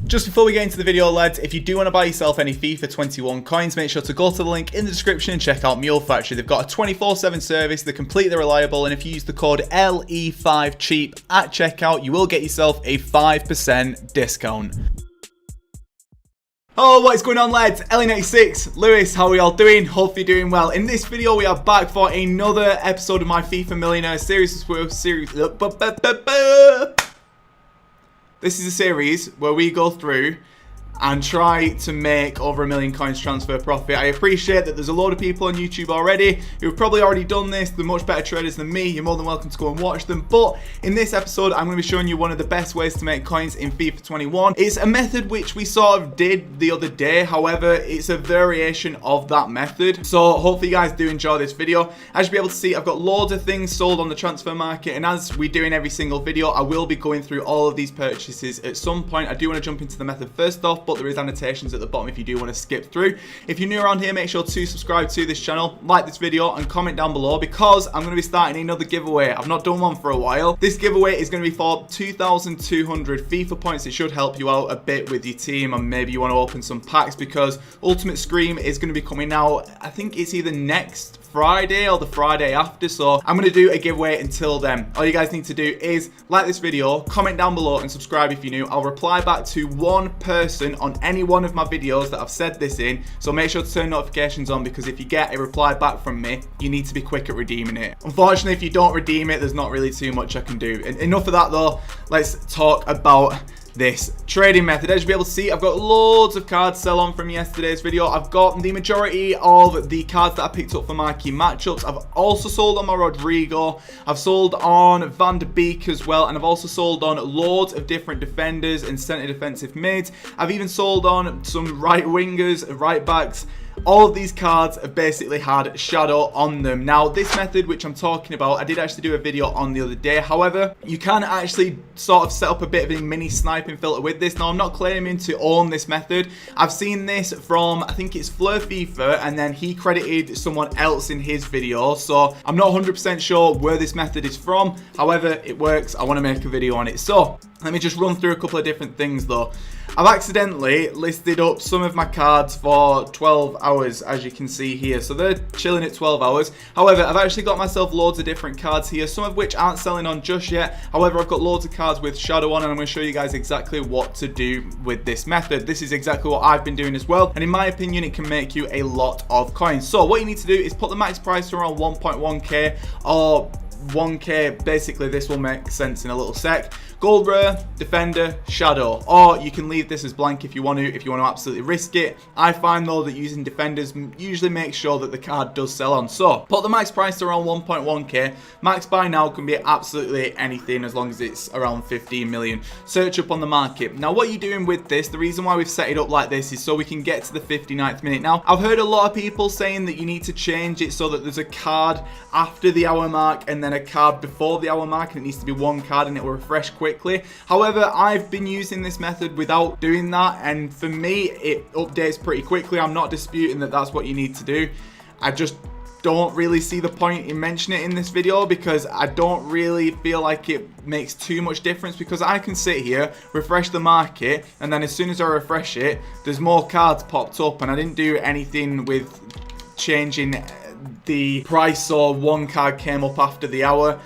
Just before we get into the video, lads, if you do want to buy yourself any FIFA 21 coins, make sure to go to the link in the description and check out Mule Factory. They've got a 24/7 service, they're completely reliable, and if you use the code LE5CHEAP at checkout, you will get yourself a 5% discount. Oh, what is going on, lads? LE96, Lewis, how are we all doing? Hopefully doing well. In this video, we are back for another episode of my FIFA Millionaire series. This is a series where we go through and try to make over 1 million coins transfer profit. I appreciate that there's a load of people on YouTube already who have probably already done this. They're much better traders than me. You're more than welcome to go and watch them. But in this episode, I'm going to be showing you one of the best ways to make coins in FIFA 21. It's a method which we sort of did the other day. However, it's a variation of that method. So hopefully you guys do enjoy this video. As you'll be able to see, I've got loads of things sold on the transfer market. And as we do in every single video, I will be going through all of these purchases at some point. I do want to jump into the method first off, but there is annotations at the bottom if you do want to skip through. If you're new around here, make sure to subscribe to this channel, like this video, and comment down below because I'm going to be starting another giveaway. I've not done one for a while. This giveaway is going to be for 2,200 FIFA points. It should help you out a bit with your team, and maybe you want to open some packs because Ultimate Scream is going to be coming out. I think it's either next Friday or the Friday after, so I'm going to do a giveaway until then. All you guys need to do is like this video, comment down below, and subscribe if you're new. I'll reply back to one person on any one of my videos that I've said this in, so make sure to turn notifications on because if you get a reply back from me, you need to be quick at redeeming it. Unfortunately, if you don't redeem it, there's not really too much I can do. Enough of that though, let's talk about this trading method. As you'll be able to see, I've got loads of cards sell on from yesterday's video. I've got the majority of the cards that I picked up for Marquee Matchups. I've also sold on my Rodrigo. I've sold on Van de Beek as well, and I've also sold on loads of different defenders and centre defensive mids. I've even sold on some right wingers, right backs. All of these cards have basically had shadow on them. Now, this method which I'm talking about, I did actually do a video on the other day. However, you can actually sort of set up a bit of a mini sniping filter with this. Now, I'm not claiming to own this method. I've seen this from, I think it's Fleur FIFA, and then he credited someone else in his video. So I'm not 100% sure where this method is from. However, it works. I want to make a video on it. So let me just run through a couple of different things though. I've accidentally listed up some of my cards for 12 hours, as you can see here. So they're chilling at 12 hours. However, I've actually got myself loads of different cards here, some of which aren't selling on just yet. However, I've got loads of cards with shadow on, and I'm going to show you guys exactly what to do with this method. This is exactly what I've been doing as well, and in my opinion, it can make you a lot of coins. So what you need to do is put the max price to around 1.1k or 1k. Basically, this will make sense in a little sec. Gold rare, defender, shadow, or you can leave this as blank if you want to absolutely risk it. I find though that using defenders usually makes sure that the card does sell on. So put the max price to around 1.1k. Max buy now can be absolutely anything as long as it's around 15 million. Search up on the market. Now what you're doing with this, the reason why we've set it up like this is so we can get to the 59th minute. Now I've heard a lot of people saying that you need to change it so that there's a card after the hour mark and then a card before the hour mark, and it needs to be one card and it will refresh quickly. However, I've been using this method without doing that, and for me it updates pretty quickly. I'm not disputing that that's what you need to do. I just don't really see the point in mentioning it in this video because I don't really feel like it makes too much difference, because I can sit here, refresh the market, and then as soon as I refresh it, there's more cards popped up, and I didn't do anything with changing the price, so one card came up after the hour.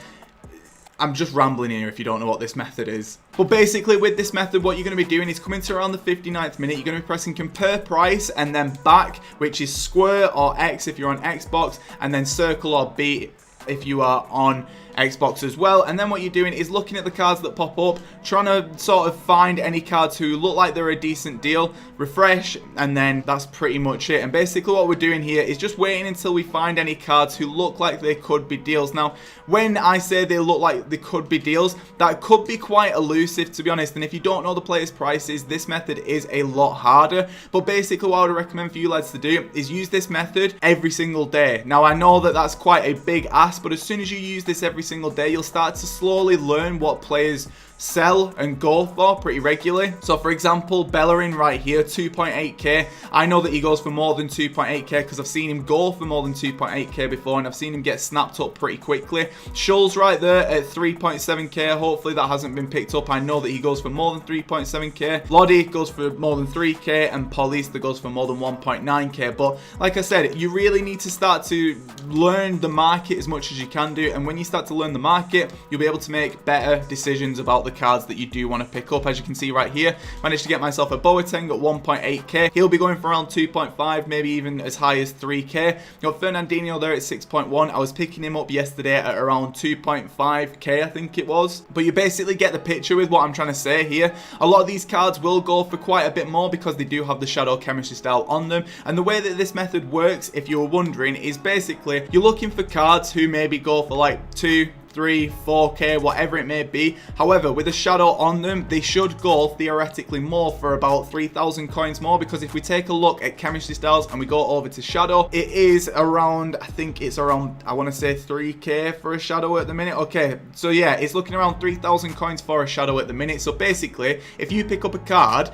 I'm just rambling here if you don't know what this method is. But basically with this method, what you're going to be doing is coming to around the 59th minute, you're going to be pressing compare price and then back, which is square or X if you're on Xbox, and then circle or B if you are on Xbox as well. And then what you're doing is looking at the cards that pop up, trying to sort of find any cards who look like they're a decent deal, refresh, and then that's pretty much it. And basically what we're doing here is just waiting until we find any cards who look like they could be deals. Now when I say they look like they could be deals, that could be quite elusive, to be honest, and if you don't know the players' prices, this method is a lot harder. But basically what I would recommend for you lads to do is use this method every single day. Now I know that that's quite a big ask, but as soon as you use this every single day, you'll start to slowly learn what players sell and go for pretty regularly. So for example, Bellerin right here, 2.8k. I know that he goes for more than 2.8k because I've seen him go for more than 2.8k before, and I've seen him get snapped up pretty quickly. Schulz right there at 3.7k. Hopefully that hasn't been picked up. I know that he goes for more than 3.7k. Lodi goes for more than 3k, and Paulista goes for more than 1.9k. But like I said, you really need to start to learn the market as much as you can do, and when you start to learn the market, you'll be able to make better decisions about the cards that you do want to pick up. As you can see right here, managed to get myself a Boateng at 1.8k. He'll be going for around 2.5, maybe even as high as 3k. Got Fernandinho there at 6.1. I was picking him up yesterday at around 2.5k, I think it was. But you basically get the picture with what I'm trying to say here. A lot of these cards will go for quite a bit more because they do have the shadow chemistry style on them. And the way that this method works, if you were wondering, is basically you're looking for cards who maybe go for like 2, 3, 4k, whatever it may be. However, with a shadow on them, they should go theoretically more for about 3,000 coins more, because if we take a look at chemistry styles and we go over to shadow, it is around, I think it's around, I want to say 3k for a shadow at the minute. Okay, so yeah, it's looking around 3,000 coins for a shadow at the minute. So basically, if you pick up a card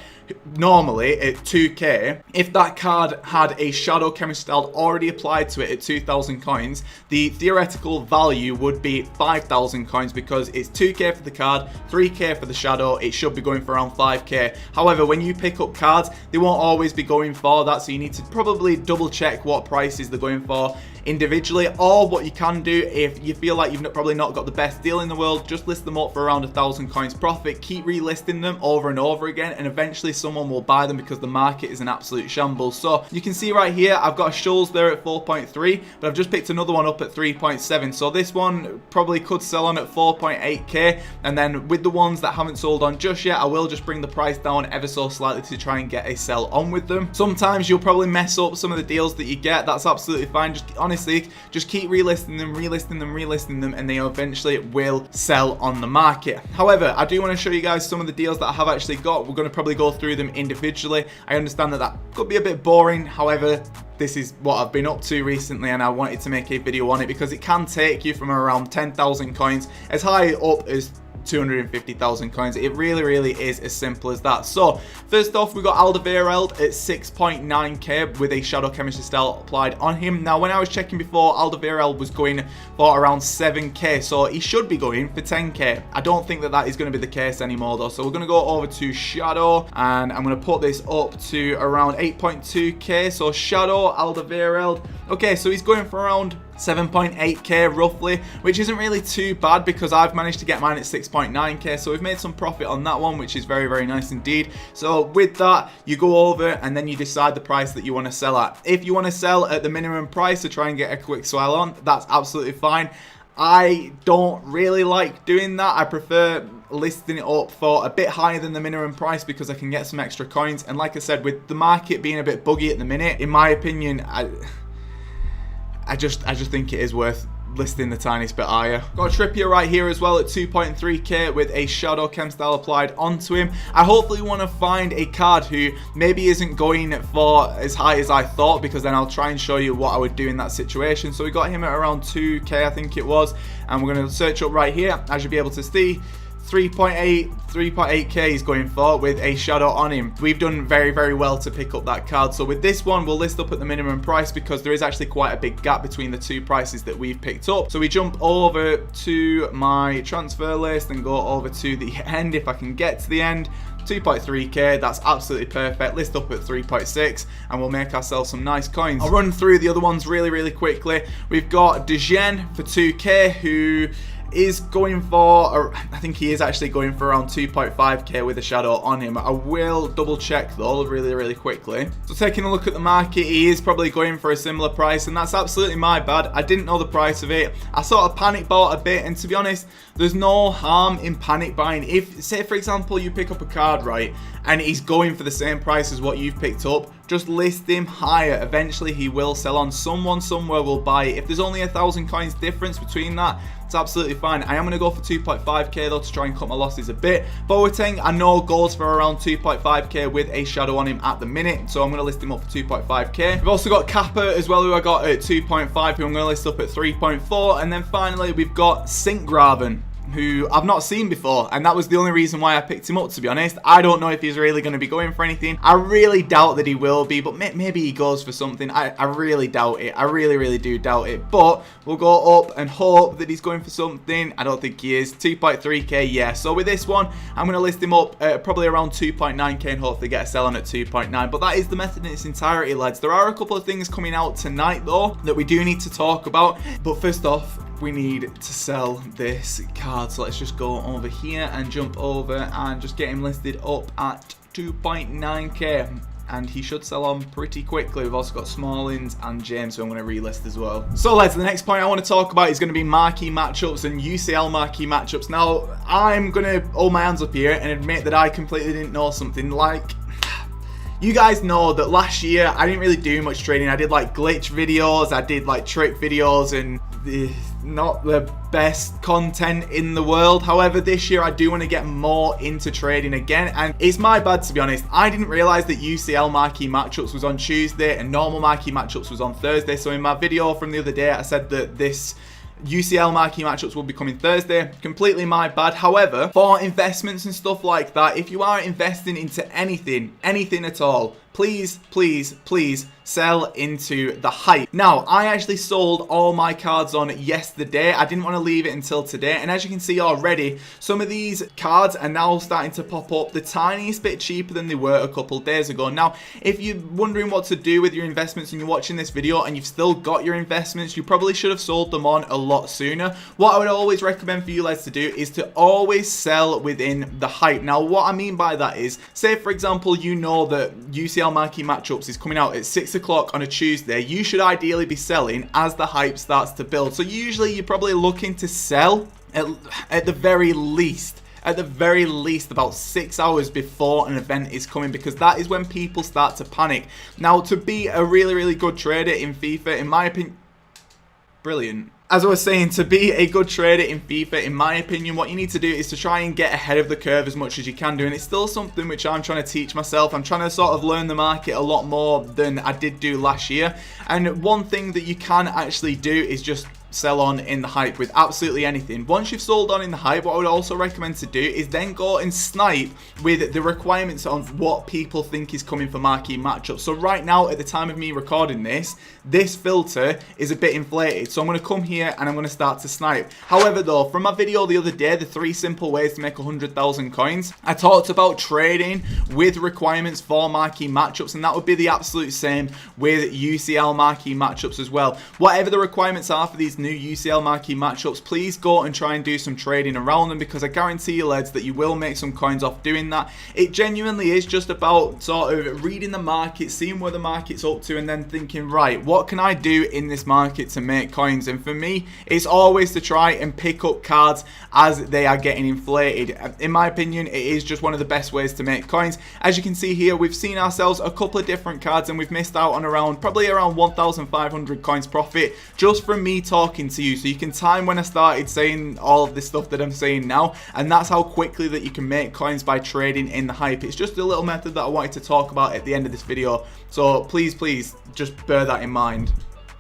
normally at 2k, if that card had a shadow chemistry style already applied to it at 2,000 coins, the theoretical value would be 5,000 coins, because it's 2k for the card, 3k for the shadow. It should be going for around 5k. However, when you pick up cards, they won't always be going for that, so you need to probably double check what prices they're going for individually. Or what you can do, if you feel like you've probably not got the best deal in the world, just list them up for around 1,000 coins profit. Keep relisting them over and over again, and eventually someone will buy them, because the market is an absolute shambles. So you can see right here, I've got a Schulz there at 4.3, but I've just picked another one up at 3.7. So this one probably could sell on at 4.8k, and then with the ones that haven't sold on just yet, I will just bring the price down ever so slightly to try and get a sell on with them. Sometimes you'll probably mess up some of the deals that you get. That's absolutely fine. Just honestly, just keep relisting them, and they eventually will sell on the market. However, I do want to show you guys some of the deals that I have actually got. We're going to probably go through them individually. I understand that that could be a bit boring. However, this is what I've been up to recently, and I wanted to make a video on it because it can take you from around 10,000 coins as high up as 250,000 coins. It really is as simple as that. So first off, we got Alderweireld at 6.9k with a shadow chemistry style applied on him. Now when I was checking before, Alderweireld was going for around 7k, so he should be going for 10k. I don't think that that is going to be the case anymore though, so we're going to go over to shadow, and I'm going to put this up to around 8.2k. so shadow Alderweireld. Okay, so he's going for around 7.8k roughly, which isn't really too bad because I've managed to get mine at 6.9k, so we've made some profit on that one, which is very nice indeed. So with that, you go over and then you decide the price that you want to sell at. If you want to sell at the minimum price to try and get a quick swell on, that's absolutely fine. I don't really like doing that. I prefer listing it up for a bit higher than the minimum price because I can get some extra coins. And like I said, with the market being a bit buggy at the minute, in my opinion, I just think it is worth listing the tiniest bit higher. Got Trippier right here as well at 2.3k with a shadow chem style applied onto him. I hopefully want to find a card who maybe isn't going for as high as I thought, because then I'll try and show you what I would do in that situation. So we got him at around 2k, I think it was, and we're going to search up right here. As you'll be able to see, 3.8k he's going for with a shadow on him. We've done very well to pick up that card. So with this one, we'll list up at the minimum price because there is actually quite a big gap between the two prices that we've picked up. So we jump over to my transfer list and go over to the end if I can get to the end. 2.3k, that's absolutely perfect. List up at 3.6 and we'll make ourselves some nice coins. I'll run through the other ones really quickly. We've got DeGen for 2k, who is going for, or I think he is actually going for around 2.5k with a shadow on him. I will double check though really quickly. So taking a look at the market, he is probably going for a similar price, and that's absolutely my bad. I didn't know the price of it. I sort of panic bought a bit, and to be honest, there's no harm in panic buying. If, say for example, you pick up a card, right, and he's going for the same price as what you've picked up, just list him higher. Eventually he will sell on. Someone somewhere will buy it. If there's only 1,000 coins difference between that, it's absolutely fine. I am going to go for 2.5k though to try and cut my losses a bit. Boateng, I know, goes for around 2.5k with a shadow on him at the minute, so I'm going to list him up for 2.5k. We've also got Kappa as well, who I got at 2.5, who I'm going to list up at 3.4, and then finally we've got Sinkgraven who I've not seen before, and that was the only reason why I picked him up, to be honest. I don't know if he's really going to be going for anything. I really doubt that he will be, but maybe he goes for something. I really doubt it. I really do doubt it, but we'll go up and hope that he's going for something. I don't think he is. 2.3k, yeah. So with this one, I'm going to list him up probably around 2.9k and hopefully get a sell on at 2.9, but that is the method in its entirety, lads. There are a couple of things coming out tonight, though, that we do need to talk about, but first off, we need to sell this card. So let's just go over here and jump over and just get him listed up at 2.9k. And he should sell on pretty quickly. We've also got Smallins and James, who I'm going to relist as well. So, lads, the next point I want to talk about is going to be marquee matchups and UCL marquee matchups. Now, I'm going to hold my hands up here and admit that I completely didn't know something. Like, you guys know that last year I didn't really do much trading. I did like glitch videos, I did like trick videos, and not the best content in the world. However, this year I do want to get more into trading again, and it's my bad, to be honest. I didn't realize that UCL marquee matchups was on Tuesday and normal marquee matchups was on Thursday. So in my video from the other day, I said that this UCL marquee matchups will be coming Thursday. Completely my bad. However, for investments and stuff like that, if you are investing into anything at all, please sell into the hype. Now, I actually sold all my cards on yesterday. I didn't want to leave it until today, and as you can see already, some of these cards are now starting to pop up the tiniest bit cheaper than they were a couple days ago. Now, if you're wondering what to do with your investments and you're watching this video and you've still got your investments, you probably should have sold them on a lot sooner. What I would always recommend for you guys to do is to always sell within the hype. Now, what I mean by that is, say for example, you know that UCL marquee matchups is coming out at 6 o'clock on a Tuesday. You should ideally be selling as the hype starts to build. So usually you're probably looking to sell at the very least about 6 hours before an event is coming, because that is when people start to panic. Now, to be a really good trader in FIFA, in my opinion, brilliant. As I was saying, to be a good trader in FIFA, in my opinion, what you need to do is to try and get ahead of the curve as much as you can do. And it's still something which I'm trying to teach myself. I'm trying to sort of learn the market a lot more than I did do last year. And one thing that you can actually do is just sell on in the hype with absolutely anything. Once you've sold on in the hype, what I would also recommend to do is then go and snipe with the requirements of what people think is coming for marquee matchups. So right now, at the time of me recording this filter is a bit inflated. So I'm going to come here and I'm going to start to snipe. However though, from my video the other day, the 3 simple ways to make 100,000 coins, I talked about trading with requirements for marquee matchups, and that would be the absolute same with UCL marquee matchups as well. Whatever the requirements are for these new UCL marquee matchups, please go and try and do some trading around them, because I guarantee you, lads, that you will make some coins off doing that. It genuinely is just about sort of reading the market, seeing where the market's up to, and then thinking, right, what can I do in this market to make coins? And for me, it's always to try and pick up cards as they are getting inflated. In my opinion, it is just one of the best ways to make coins. As you can see here, we've seen ourselves a couple of different cards and we've missed out on probably around 1,500 coins profit just from me talking to you. So you can time when I started saying all of this stuff that I'm saying now, and that's how quickly that you can make coins by trading in the hype. It's just a little method that I wanted to talk about at the end of this video, so please just bear that in mind.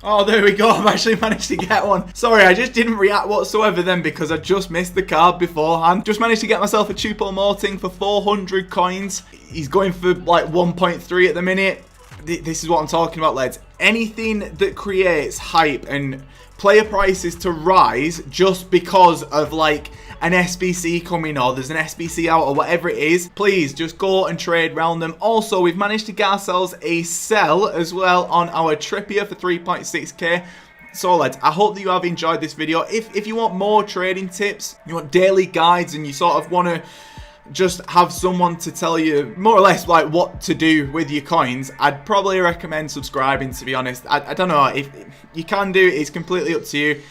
Oh, there we go. I've actually managed to get one. Sorry, I just didn't react whatsoever then because I just missed the card beforehand. Just managed to get myself a Choupo-Moting for 400 coins. He's going for like 1.3 at the minute. This is what I'm talking about, lads. Anything that creates hype and player prices to rise just because of like an SBC coming, or there's an SBC out, or whatever it is, please just go and trade around them. Also, we've managed to get ourselves a sell as well on our Trippier for 3.6k. So lads, I hope that you have enjoyed this video. If you want more trading tips, you want daily guides, and you sort of want to just have someone to tell you more or less like what to do with your coins, I'd probably recommend subscribing, to be honest. I don't know, if you can do it, it's completely up to you.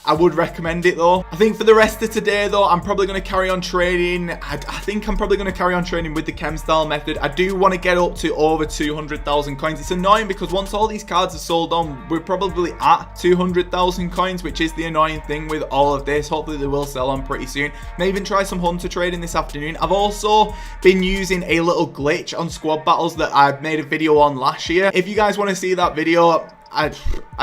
I would recommend it though. I think for the rest of today though, I'm probably going to carry on trading. I think I'm probably going to carry on trading with the chem style method. I do want to get up to over 200,000 coins. It's annoying because once all these cards are sold on, we're probably at 200,000 coins, which is the annoying thing with all of this. Hopefully they will sell on pretty soon. May even try some hunter trading this afternoon. I've also been using a little glitch on squad battles that I made a video on last year. If you guys want to see that video, I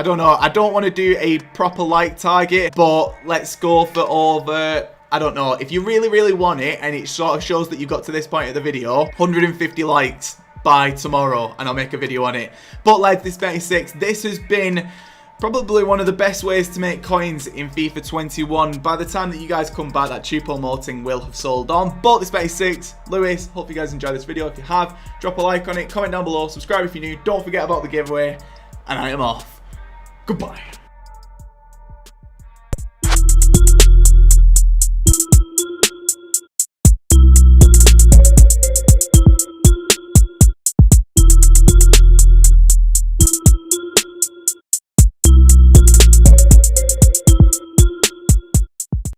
don't know. I don't want to do a proper like target, but let's go for over I don't know. If you really, really want it, and it sort of shows that you got to this point of the video, 150 likes by tomorrow, and I'll make a video on it. But like this 36, this has been probably one of the best ways to make coins in FIFA 21. By the time that you guys come back, that cheapo molting will have sold on. But this 36, Lewis, hope you guys enjoyed this video. If you have, drop a like on it, comment down below, subscribe if you're new, don't forget about the giveaway, and I am off. Goodbye.